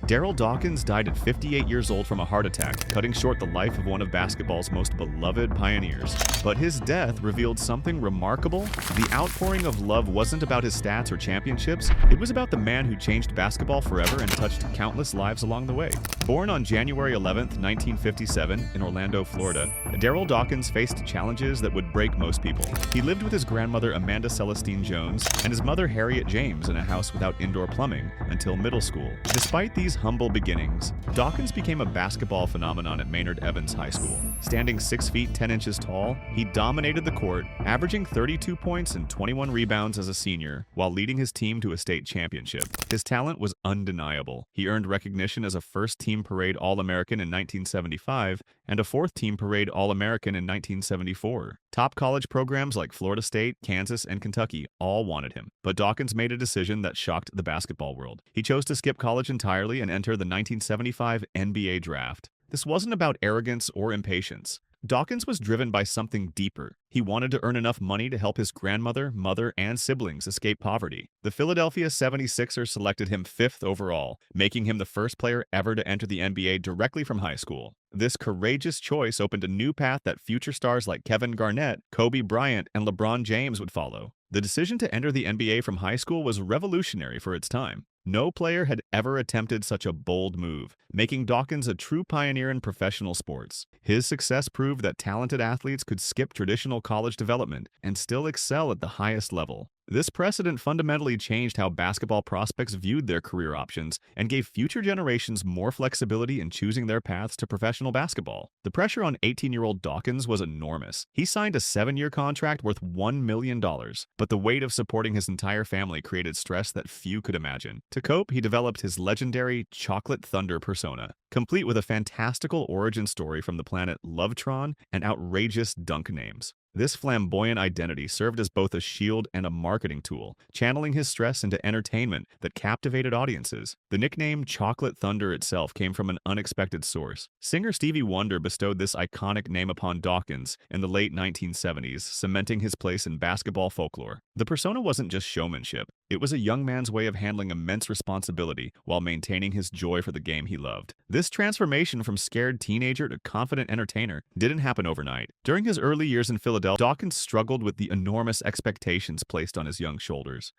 Darryl Dawkins died at 58 years old from a heart attack, cutting short the life of one of basketball's most beloved pioneers. But his death revealed something remarkable. The outpouring of love wasn't about his stats or championships, it was about the man who changed basketball forever and touched countless lives along the way. Born on January 11, 1957, in Orlando, Florida, Darryl Dawkins faced challenges that would break most people. He lived with his grandmother Amanda Celestine Jones and his mother Harriet James in a house without indoor plumbing until middle school. Despite these humble beginnings, Dawkins became a basketball phenomenon at Maynard Evans High School. Standing 6 feet 10 inches tall, he dominated the court, averaging 32 points and 21 rebounds as a senior, while leading his team to a state championship. His talent was undeniable. He earned recognition as a first-team parade All-American in 1975 and a fourth-team parade All-American in 1974. Top college programs like Florida State, Kansas, and Kentucky all wanted him. But Dawkins made a decision that shocked the basketball world. He chose to skip college entirely and enter the 1975 NBA draft. This wasn't about arrogance or impatience. Dawkins was driven by something deeper. He wanted to earn enough money to help his grandmother, mother, and siblings escape poverty. The Philadelphia 76ers selected him 5th overall, making him the first player ever to enter the NBA directly from high school. This courageous choice opened a new path that future stars like Kevin Garnett, Kobe Bryant, and LeBron James would follow. The decision to enter the NBA from high school was revolutionary for its time. No player had ever attempted such a bold move, making Dawkins a true pioneer in professional sports. His success proved that talented athletes could skip traditional college development and still excel at the highest level. This precedent fundamentally changed how basketball prospects viewed their career options and gave future generations more flexibility in choosing their paths to professional basketball. The pressure on 18-year-old Dawkins was enormous. He signed a 7-year contract worth $1 million, but the weight of supporting his entire family created stress that few could imagine. To cope, he developed his legendary Chocolate Thunder persona, complete with a fantastical origin story from the planet Lovetron and outrageous dunk names. This flamboyant identity served as both a shield and a marketing tool, channeling his stress into entertainment that captivated audiences. The nickname Chocolate Thunder itself came from an unexpected source. Singer Stevie Wonder bestowed this iconic name upon Dawkins in the late 1970s, cementing his place in basketball folklore. The persona wasn't just showmanship. It was a young man's way of handling immense responsibility while maintaining his joy for the game he loved. This transformation from scared teenager to confident entertainer didn't happen overnight. During his early years in Philadelphia, Dawkins struggled with the enormous expectations placed on his young shoulders.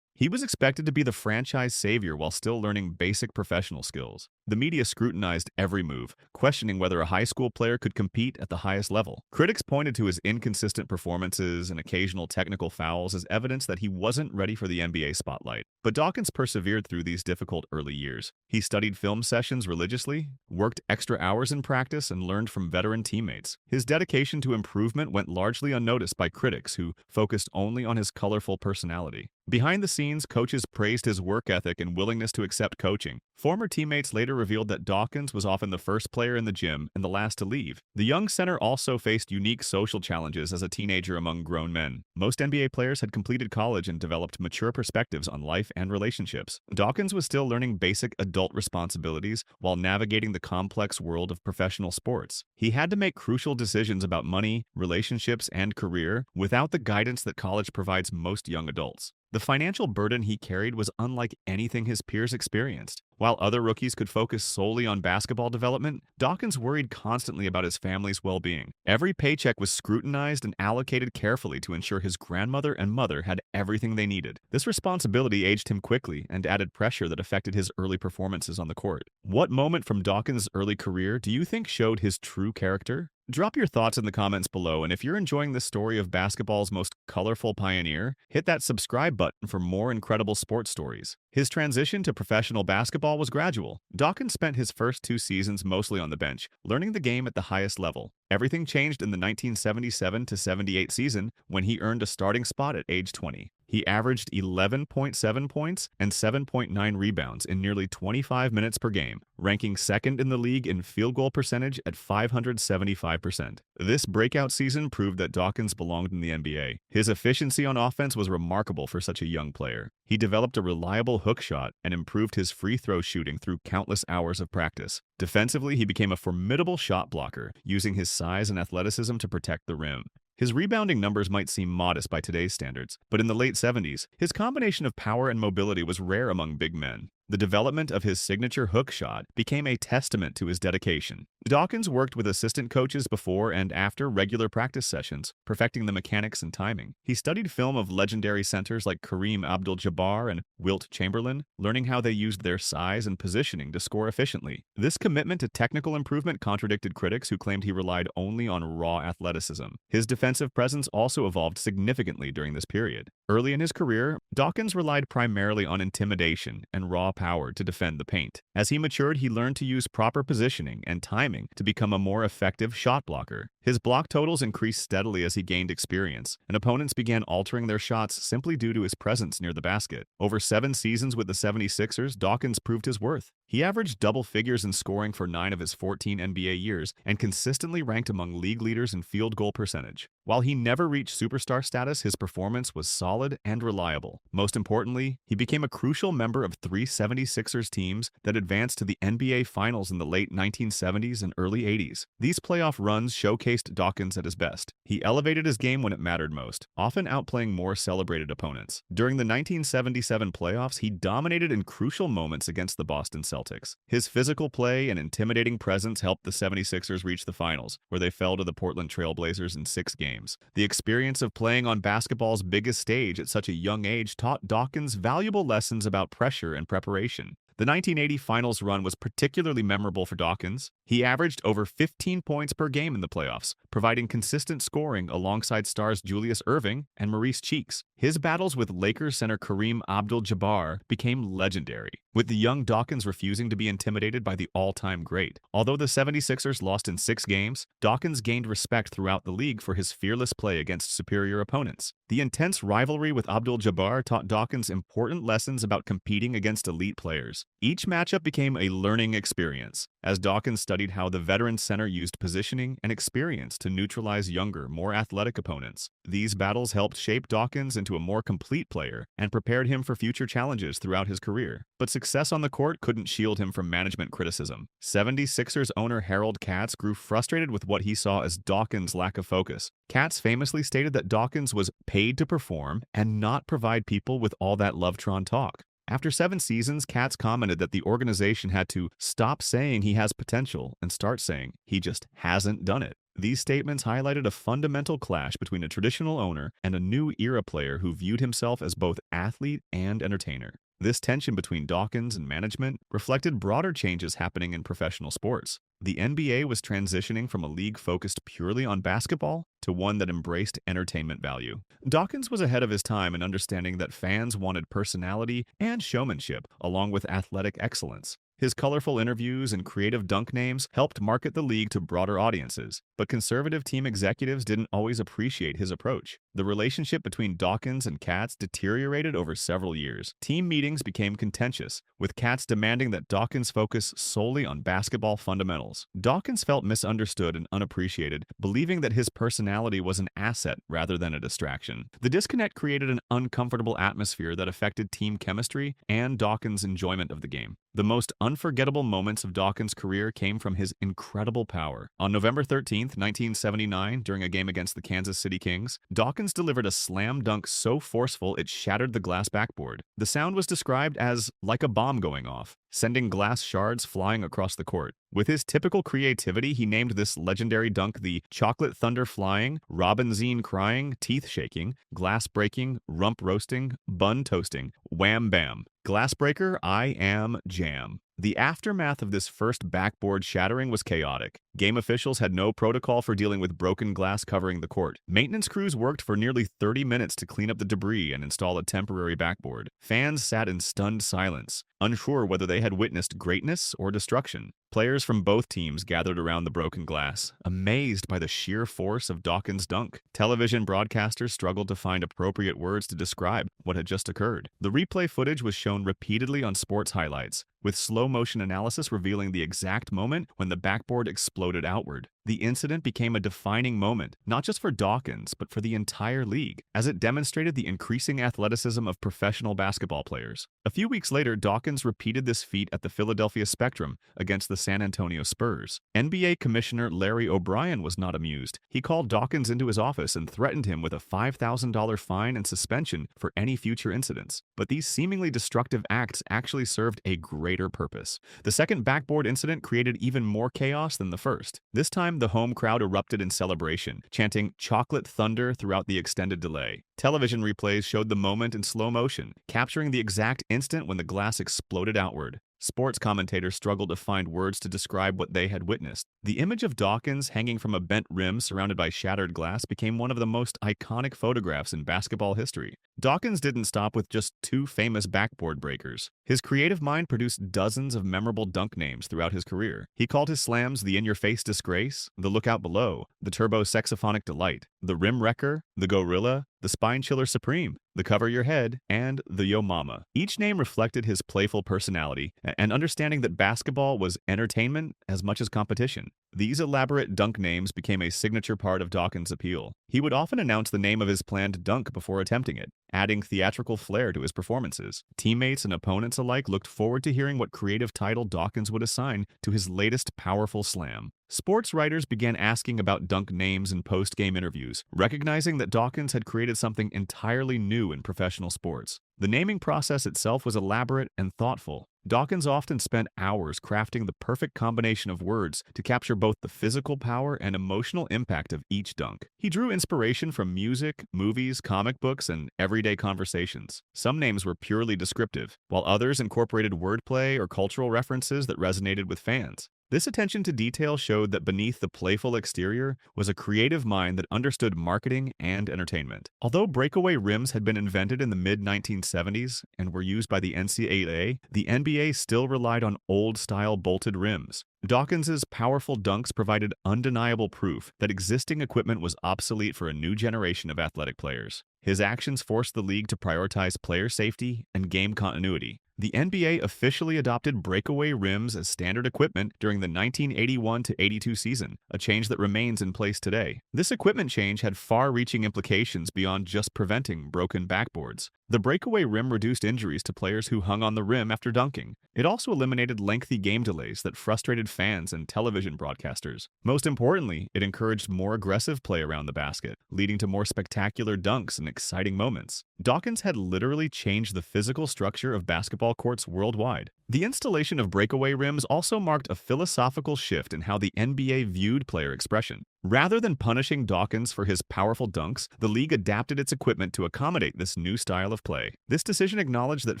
He was expected to be the franchise savior while still learning basic professional skills. The media scrutinized every move, questioning whether a high school player could compete at the highest level. Critics pointed to his inconsistent performances and occasional technical fouls as evidence that he wasn't ready for the NBA spotlight. But Dawkins persevered through these difficult early years. He studied film sessions religiously, worked extra hours in practice, and learned from veteran teammates. His dedication to improvement went largely unnoticed by critics who focused only on his colorful personality. Behind the scenes, coaches praised his work ethic and willingness to accept coaching. Former teammates later revealed that Dawkins was often the first player in the gym and the last to leave. The young center also faced unique social challenges as a teenager among grown men. Most NBA players had completed college and developed mature perspectives on life and relationships. Dawkins was still learning basic adult responsibilities while navigating the complex world of professional sports. He had to make crucial decisions about money, relationships, and career without the guidance that college provides most young adults. The financial burden he carried was unlike anything his peers experienced. While other rookies could focus solely on basketball development, Dawkins worried constantly about his family's well-being. Every paycheck was scrutinized and allocated carefully to ensure his grandmother and mother had everything they needed. This responsibility aged him quickly and added pressure that affected his early performances on the court. What moment from Dawkins' early career do you think showed his true character? Drop your thoughts in the comments below, and if you're enjoying this story of basketball's most colorful pioneer, hit that subscribe button for more incredible sports stories. His transition to professional basketball was gradual. Dawkins spent his first 2 seasons mostly on the bench, learning the game at the highest level. Everything changed in the 1977-78 season when he earned a starting spot at age 20. He averaged 11.7 points and 7.9 rebounds in nearly 25 minutes per game, ranking second in the league in field goal percentage at 575%. This breakout season proved that Dawkins belonged in the NBA. His efficiency on offense was remarkable for such a young player. He developed a reliable hook shot and improved his free throw shooting through countless hours of practice. Defensively, he became a formidable shot blocker, using his size and athleticism to protect the rim. His rebounding numbers might seem modest by today's standards, but in the late 70s, his combination of power and mobility was rare among big men. The development of his signature hook shot became a testament to his dedication. Dawkins worked with assistant coaches before and after regular practice sessions, perfecting the mechanics and timing. He studied film of legendary centers like Kareem Abdul-Jabbar and Wilt Chamberlain, learning how they used their size and positioning to score efficiently. This commitment to technical improvement contradicted critics who claimed he relied only on raw athleticism. His defensive presence also evolved significantly during this period. Early in his career, Dawkins relied primarily on intimidation and raw power to defend the paint. As he matured, he learned to use proper positioning and timing to become a more effective shot blocker. His block totals increased steadily as he gained experience, and opponents began altering their shots simply due to his presence near the basket. Over 7 seasons with the 76ers, Dawkins proved his worth. He averaged double figures in scoring for 9 of his 14 NBA years and consistently ranked among league leaders in field goal percentage. While he never reached superstar status, his performance was solid and reliable. Most importantly, he became a crucial member of 3 76ers teams that advanced to the NBA Finals in the late 1970s and early 80s. These playoff runs showcased Dawkins at his best. He elevated his game when it mattered most, often outplaying more celebrated opponents. During the 1977 playoffs, he dominated in crucial moments against the Boston Celtics. His physical play and intimidating presence helped the 76ers reach the finals, where they fell to the Portland Trail Blazers in 6 games. The experience of playing on basketball's biggest stage at such a young age taught Dawkins valuable lessons about pressure and preparation. The 1980 finals run was particularly memorable for Dawkins. He averaged over 15 points per game in the playoffs, providing consistent scoring alongside stars Julius Erving and Maurice Cheeks. His battles with Lakers center Kareem Abdul-Jabbar became legendary, with the young Dawkins refusing to be intimidated by the all-time great. Although the 76ers lost in 6 games, Dawkins gained respect throughout the league for his fearless play against superior opponents. The intense rivalry with Abdul-Jabbar taught Dawkins important lessons about competing against elite players. Each matchup became a learning experience, as Dawkins studied how the veteran center used positioning and experience to neutralize younger, more athletic opponents. These battles helped shape Dawkins into a more complete player and prepared him for future challenges throughout his career. But success on the court couldn't shield him from management criticism. 76ers owner Harold Katz grew frustrated with what he saw as Dawkins' lack of focus. Katz famously stated that Dawkins was paid to perform and not provide people with all that Lovetron talk. After 7 seasons, Katz commented that the organization had to stop saying he has potential and start saying he just hasn't done it. These statements highlighted a fundamental clash between a traditional owner and a new era player who viewed himself as both athlete and entertainer. This tension between Dawkins and management reflected broader changes happening in professional sports. The NBA was transitioning from a league focused purely on basketball to one that embraced entertainment value. Dawkins was ahead of his time in understanding that fans wanted personality and showmanship, along with athletic excellence. His colorful interviews and creative dunk names helped market the league to broader audiences, but conservative team executives didn't always appreciate his approach. The relationship between Dawkins and Katz deteriorated over several years. Team meetings became contentious, with Katz demanding that Dawkins focus solely on basketball fundamentals. Dawkins felt misunderstood and unappreciated, believing that his personality was an asset rather than a distraction. The disconnect created an uncomfortable atmosphere that affected team chemistry and Dawkins' enjoyment of the game. The most unforgettable moments of Dawkins' career came from his incredible power. On November 13, 1979, during a game against the Kansas City Kings, Dawkins delivered a slam dunk so forceful it shattered the glass backboard. The sound was described as like a bomb going off, sending glass shards flying across the court. With his typical creativity, he named this legendary dunk the chocolate thunder flying, robinzine crying, teeth shaking, glass breaking, rump roasting, bun toasting, wham bam. Glassbreaker, I am jam. The aftermath of this first backboard shattering was chaotic. Game officials had no protocol for dealing with broken glass covering the court. Maintenance crews worked for nearly 30 minutes to clean up the debris and install a temporary backboard. Fans sat in stunned silence, unsure whether they had witnessed greatness or destruction. Players from both teams gathered around the broken glass, amazed by the sheer force of Dawkins' dunk. Television broadcasters struggled to find appropriate words to describe what had just occurred. The replay footage was shown repeatedly on sports highlights, with slow-motion analysis revealing the exact moment when the backboard exploded outward. The incident became a defining moment, not just for Dawkins, but for the entire league, as it demonstrated the increasing athleticism of professional basketball players. A few weeks later, Dawkins repeated this feat at the Philadelphia Spectrum against the San Antonio Spurs. NBA Commissioner Larry O'Brien was not amused. He called Dawkins into his office and threatened him with a $5,000 fine and suspension for any future incidents. But these seemingly destructive acts actually served a greater purpose. The second backboard incident created even more chaos than the first. This time, the home crowd erupted in celebration, chanting "Chocolate Thunder" throughout the extended delay. Television replays showed the moment in slow motion, capturing the exact instant when the glass exploded outward. Sports commentators struggled to find words to describe what they had witnessed. The image of Dawkins hanging from a bent rim surrounded by shattered glass became one of the most iconic photographs in basketball history. Dawkins didn't stop with just two famous backboard breakers. His creative mind produced dozens of memorable dunk names throughout his career. He called his slams the in-your-face disgrace, the lookout below, the turbo saxophonic delight, the rim wrecker, the gorilla, the spine chiller supreme, the cover your head, and the yo mama. Each name reflected his playful personality and understanding that basketball was entertainment as much as competition. These elaborate dunk names became a signature part of Dawkins' appeal. He would often announce the name of his planned dunk before attempting it, adding theatrical flair to his performances. Teammates and opponents alike looked forward to hearing what creative title Dawkins would assign to his latest powerful slam. Sports writers began asking about dunk names in post-game interviews, recognizing that Dawkins had created something entirely new in professional sports. The naming process itself was elaborate and thoughtful. Dawkins often spent hours crafting the perfect combination of words to capture both the physical power and emotional impact of each dunk. He drew inspiration from music, movies, comic books, and everyday conversations. Some names were purely descriptive, while others incorporated wordplay or cultural references that resonated with fans. This attention to detail showed that beneath the playful exterior was a creative mind that understood marketing and entertainment. Although breakaway rims had been invented in the mid-1970s and were used by the NCAA, the NBA still relied on old-style bolted rims. Dawkins's powerful dunks provided undeniable proof that existing equipment was obsolete for a new generation of athletic players. His actions forced the league to prioritize player safety and game continuity. The NBA officially adopted breakaway rims as standard equipment during the 1981-82 season, a change that remains in place today. This equipment change had far-reaching implications beyond just preventing broken backboards. The breakaway rim reduced injuries to players who hung on the rim after dunking. It also eliminated lengthy game delays that frustrated fans and television broadcasters. Most importantly, it encouraged more aggressive play around the basket, leading to more spectacular dunks and exciting moments. Dawkins had literally changed the physical structure of basketball courts worldwide. The installation of breakaway rims also marked a philosophical shift in how the NBA viewed player expression. Rather than punishing Dawkins for his powerful dunks, the league adapted its equipment to accommodate this new style of play. This decision acknowledged that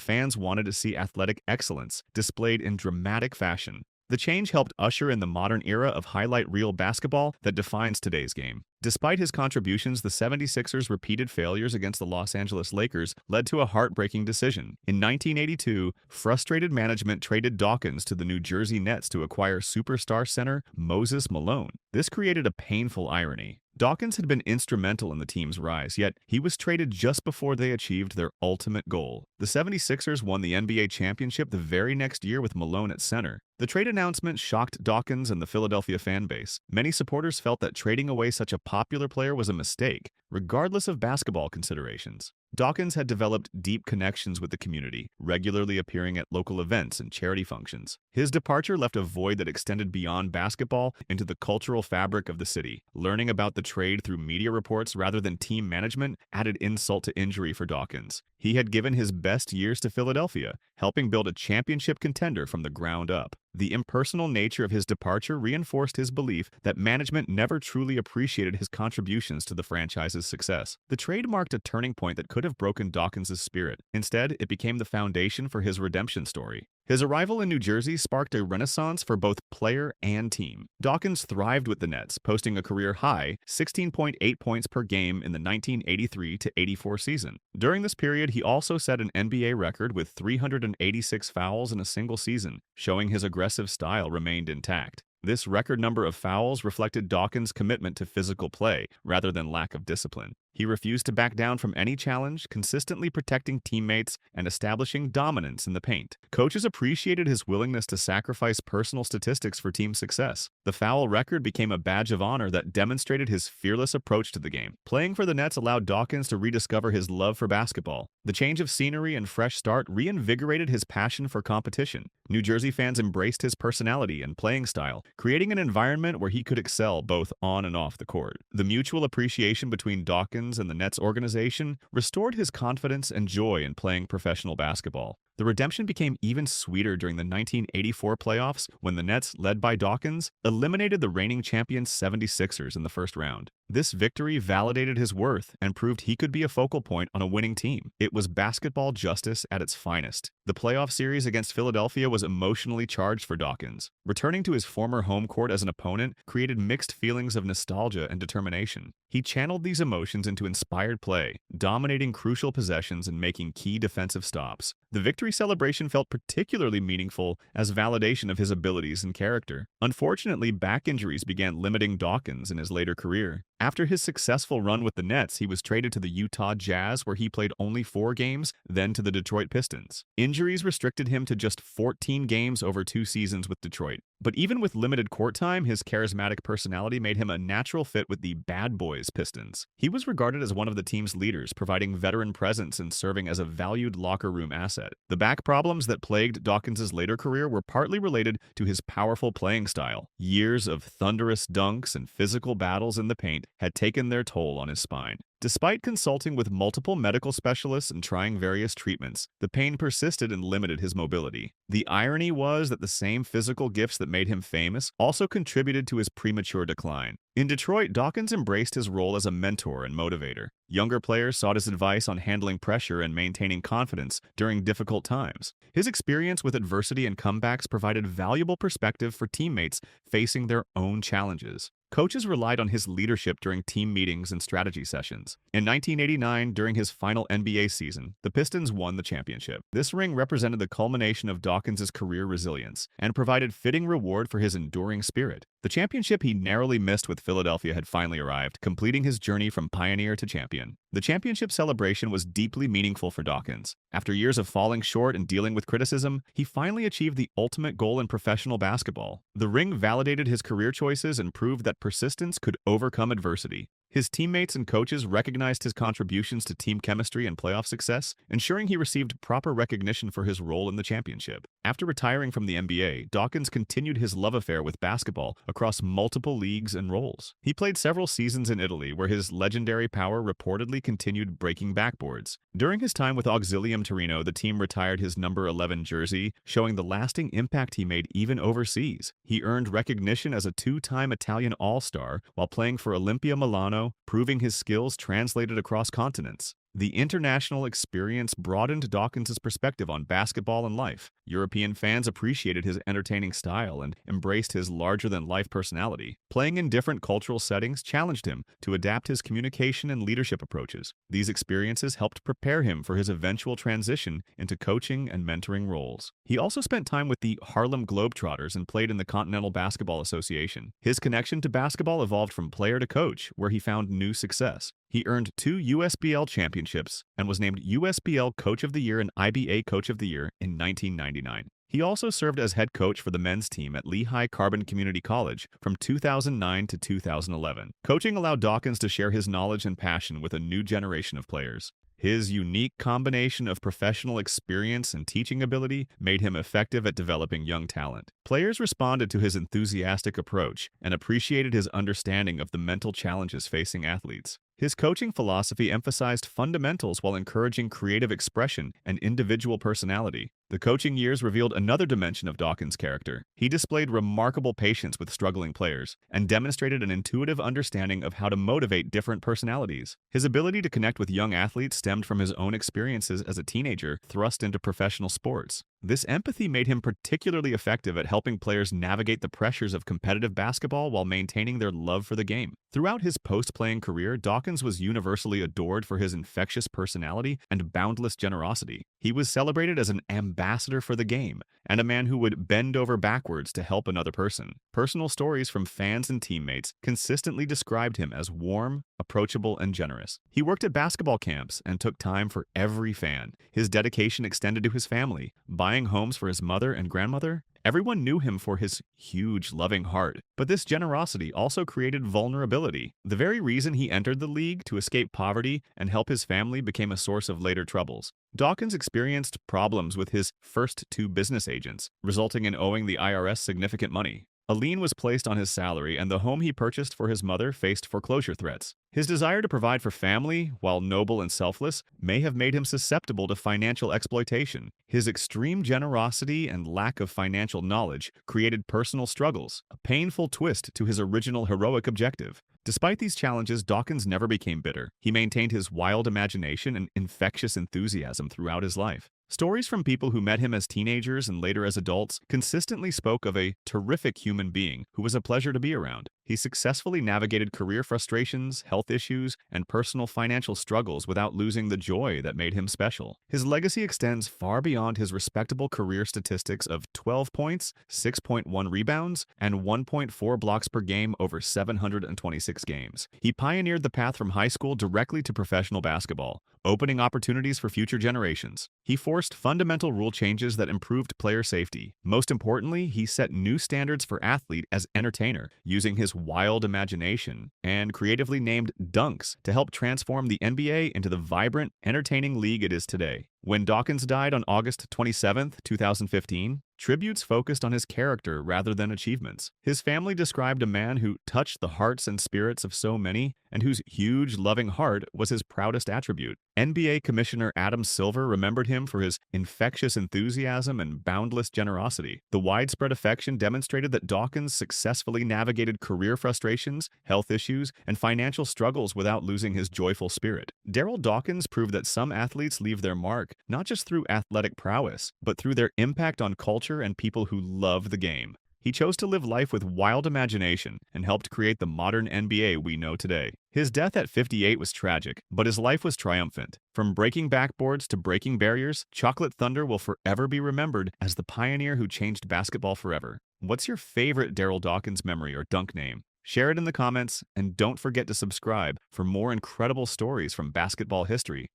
fans wanted to see athletic excellence displayed in dramatic fashion. The change helped usher in the modern era of highlight reel basketball that defines today's game. Despite his contributions, the 76ers' repeated failures against the Los Angeles Lakers led to a heartbreaking decision. In 1982, frustrated management traded Dawkins to the New Jersey Nets to acquire superstar center Moses Malone. This created a painful irony. Dawkins had been instrumental in the team's rise, yet he was traded just before they achieved their ultimate goal. The 76ers won the NBA championship the very next year with Malone at center. The trade announcement shocked Dawkins and the Philadelphia fan base. Many supporters felt that trading away such a popular player was a mistake, regardless of basketball considerations. Dawkins had developed deep connections with the community, regularly appearing at local events and charity functions. His departure left a void that extended beyond basketball into the cultural fabric of the city. Learning about the trade through media reports rather than team management added insult to injury for Dawkins. He had given his best years to Philadelphia, helping build a championship contender from the ground up. The impersonal nature of his departure reinforced his belief that management never truly appreciated his contributions to the franchise's success. The trade marked a turning point that could have broken Dawkins' spirit. Instead, it became the foundation for his redemption story. His arrival in New Jersey sparked a renaissance for both player and team. Dawkins thrived with the Nets, posting a career-high 16.8 points per game in the 1983-84 season. During this period, he also set an NBA record with 386 fouls in a single season, showing his aggressive style remained intact. This record number of fouls reflected Dawkins' commitment to physical play rather than lack of discipline. He refused to back down from any challenge, consistently protecting teammates and establishing dominance in the paint. Coaches appreciated his willingness to sacrifice personal statistics for team success. The foul record became a badge of honor that demonstrated his fearless approach to the game. Playing for the Nets allowed Dawkins to rediscover his love for basketball. The change of scenery and fresh start reinvigorated his passion for competition. New Jersey fans embraced his personality and playing style, creating an environment where he could excel both on and off the court. The mutual appreciation between Dawkins and the Nets organization restored his confidence and joy in playing professional basketball. The redemption became even sweeter during the 1984 playoffs when the Nets, led by Dawkins, eliminated the reigning champions 76ers in the first round. This victory validated his worth and proved he could be a focal point on a winning team. It was basketball justice at its finest. The playoff series against Philadelphia was emotionally charged for Dawkins. Returning to his former home court as an opponent created mixed feelings of nostalgia and determination. He channeled these emotions into inspired play, dominating crucial possessions and making key defensive stops. The victory celebration felt particularly meaningful as validation of his abilities and character. Unfortunately, back injuries began limiting Dawkins in his later career. After his successful run with the Nets, he was traded to the Utah Jazz, where he played only 4 games, then to the Detroit Pistons. Injuries restricted him to just 14 games over 2 seasons with Detroit. But even with limited court time, his charismatic personality made him a natural fit with the Bad Boys Pistons. He was regarded as one of the team's leaders, providing veteran presence and serving as a valued locker room asset. The back problems that plagued Dawkins' later career were partly related to his powerful playing style. Years of thunderous dunks and physical battles in the paint had taken their toll on his spine. Despite consulting with multiple medical specialists and trying various treatments, the pain persisted and limited his mobility. The irony was that the same physical gifts that made him famous also contributed to his premature decline. In Detroit, Dawkins embraced his role as a mentor and motivator. Younger players sought his advice on handling pressure and maintaining confidence during difficult times. His experience with adversity and comebacks provided valuable perspective for teammates facing their own challenges. Coaches relied on his leadership during team meetings and strategy sessions. In 1989, during his final NBA season, the Pistons won the championship. This ring represented the culmination of Dawkins' career resilience and provided fitting reward for his enduring spirit. The championship he narrowly missed with Philadelphia had finally arrived, completing his journey from pioneer to champion. The championship celebration was deeply meaningful for Dawkins. After years of falling short and dealing with criticism, he finally achieved the ultimate goal in professional basketball. The ring validated his career choices and proved that persistence could overcome adversity. His teammates and coaches recognized his contributions to team chemistry and playoff success, ensuring he received proper recognition for his role in the championship. After retiring from the NBA, Dawkins continued his love affair with basketball across multiple leagues and roles. He played several seasons in Italy, where his legendary power reportedly continued breaking backboards. During his time with Auxilium Torino, the team retired his number 11 jersey, showing the lasting impact he made even overseas. He earned recognition as a 2-time Italian All-Star while playing for Olimpia Milano, proving his skills translated across continents. The international experience broadened Dawkins' perspective on basketball and life. European fans appreciated his entertaining style and embraced his larger-than-life personality. Playing in different cultural settings challenged him to adapt his communication and leadership approaches. These experiences helped prepare him for his eventual transition into coaching and mentoring roles. He also spent time with the Harlem Globetrotters and played in the Continental Basketball Association. His connection to basketball evolved from player to coach, where he found new success. He earned 2 USBL championships and was named USBL Coach of the Year and IBA Coach of the Year in 1999. He also served as head coach for the men's team at Lehigh Carbon Community College from 2009 to 2011. Coaching allowed Dawkins to share his knowledge and passion with a new generation of players. His unique combination of professional experience and teaching ability made him effective at developing young talent. Players responded to his enthusiastic approach and appreciated his understanding of the mental challenges facing athletes. His coaching philosophy emphasized fundamentals while encouraging creative expression and individual personality. The coaching years revealed another dimension of Dawkins' character. He displayed remarkable patience with struggling players and demonstrated an intuitive understanding of how to motivate different personalities. His ability to connect with young athletes stemmed from his own experiences as a teenager thrust into professional sports. This empathy made him particularly effective at helping players navigate the pressures of competitive basketball while maintaining their love for the game. Throughout his post-playing career, Dawkins was universally adored for his infectious personality and boundless generosity. He was celebrated as an ambassador ambassador for the game, and a man who would bend over backwards to help another person. Personal stories from fans and teammates consistently described him as warm, approachable, and generous. He worked at basketball camps and took time for every fan. His dedication extended to his family, buying homes for his mother and grandmother. Everyone knew him for his huge, loving heart, but this generosity also created vulnerability. The very reason he entered the league to escape poverty and help his family became a source of later troubles. Dawkins experienced problems with his first two business agents, resulting in owing the IRS significant money. A lien was placed on his salary, and the home he purchased for his mother faced foreclosure threats. His desire to provide for family, while noble and selfless, may have made him susceptible to financial exploitation. His extreme generosity and lack of financial knowledge created personal struggles, a painful twist to his original heroic objective. Despite these challenges, Dawkins never became bitter. He maintained his wild imagination and infectious enthusiasm throughout his life. Stories from people who met him as teenagers and later as adults consistently spoke of a terrific human being who was a pleasure to be around. He successfully navigated career frustrations, health issues, and personal financial struggles without losing the joy that made him special. His legacy extends far beyond his respectable career statistics of 12 points, 6.1 rebounds, and 1.4 blocks per game over 726 games. He pioneered the path from high school directly to professional basketball, opening opportunities for future generations. He forced fundamental rule changes that improved player safety. Most importantly, he set new standards for athlete as entertainer, using his wild imagination and creatively named dunks to help transform the NBA into the vibrant, entertaining league it is today. When Dawkins died on August 27, 2015, tributes focused on his character rather than achievements. His family described a man who touched the hearts and spirits of so many and whose huge, loving heart was his proudest attribute. NBA Commissioner Adam Silver remembered him for his infectious enthusiasm and boundless generosity. The widespread affection demonstrated that Dawkins successfully navigated career frustrations, health issues, and financial struggles without losing his joyful spirit. Darryl Dawkins proved that some athletes leave their mark not just through athletic prowess, but through their impact on culture and people who love the game. He chose to live life with wild imagination and helped create the modern NBA we know today. His death at 58 was tragic, but his life was triumphant. From breaking backboards to breaking barriers, Chocolate Thunder will forever be remembered as the pioneer who changed basketball forever. What's your favorite Darryl Dawkins memory or dunk name? Share it in the comments, and don't forget to subscribe for more incredible stories from basketball history.